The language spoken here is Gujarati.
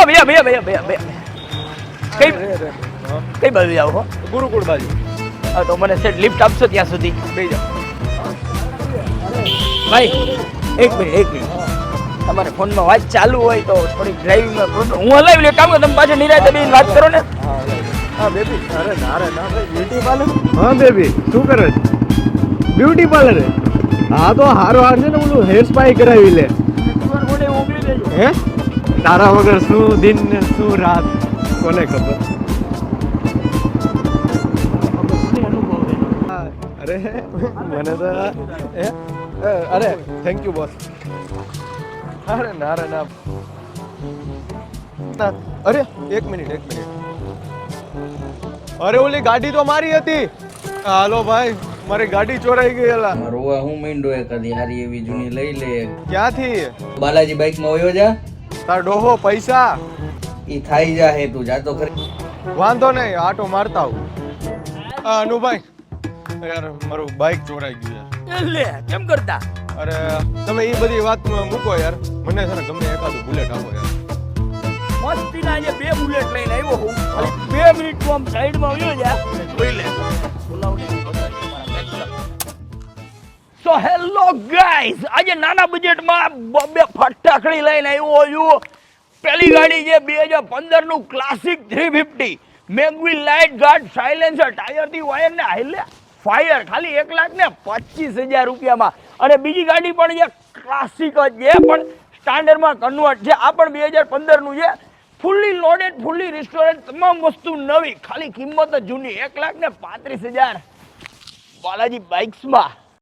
ભૈયા ભૈયા ભૈયા ભૈયા ભૈયા કઈ બાજુ જાવ હો? ગુરુકુળ બાજુ. હા તો મને સેટ લિફ્ટ આપશો ત્યાં સુધી? બેસી જાઓ. ભાઈ એક મિનિટ તમારે ફોનમાં વાત ચાલુ હોય તો થોડી ડ્રાઇવિંગમાં પ્રોબ્લેમ હું હલાવી લે કામ તમે પાછળ નિરાતે બેન વાત કરો ને. હા બેબી. અરે ના ભાઈ બ્યુટી પાર્લર. હા બેબી શું કરે છે? બ્યુટી પાર્લર હા તો હારો હાર છે ને ઓલું હેર સ્પાઈ કરાવી લે. હે તારા વગર શું દિન ને શું રાત કોને ખબર. અરે મને તો અરે થેન્ક યુ બોસ. અરે ના અરે એક મિનિટ. અરે ઓલી ગાડી તો મારી હતી. હાલો ભાઈ મારી ગાડી ચોરાઈ ગઈ. એલા રોવા હું મીંડો એ કદી હારી એવી જૂની લઈ લે. ક્યાંથી? બાલાજી બાઈક માં વયો જા. તાર ડોહો પૈસા ઈ થાઈ જા હે તું જાતો ખરી. વાંધો નહીં આટો મારતા આવું. અનુભાઈ યાર મારું બાઈક ચોરાઈ ગયું યાર. લે કેમ કરતા? અરે તમે એ બધી વાત મૂકો યાર. મને છે ને ગમે એકાદું બુલેટ આપો યાર. મસ્તીના જે 2 બુલેટ લઈને આવ્યો હું. 2 મિનિટ તું આમ સાઈડમાં આવ્યો જા જોઈ લે. સો હેલો ગાઈઝ, આજે નાના બજેટમાં બે ફટાકડી લઈને આવ્યો છું. પેલી ગાડી છે 2015 નું classic 350 મેગવિલ light guard silencer ટાયરથી wire ને હાઈલે ફાયર ખાલી 1,25,000 રૂપિયામાં. અને બીજી ગાડી પણ જે ક્લાસિક જ છે પણ સ્ટાન્ડર્ડમાં કન્વર્ટ છે. આ પણ 2015 નું છે. ફૂલ્લી લોડેડ ફૂલ્લી રિસ્ટોરેન્ટ તમામ વસ્તુ નવી ખાલી કિંમત જ જૂની 1,35,000 બાલાજી બાઇક્સમાં.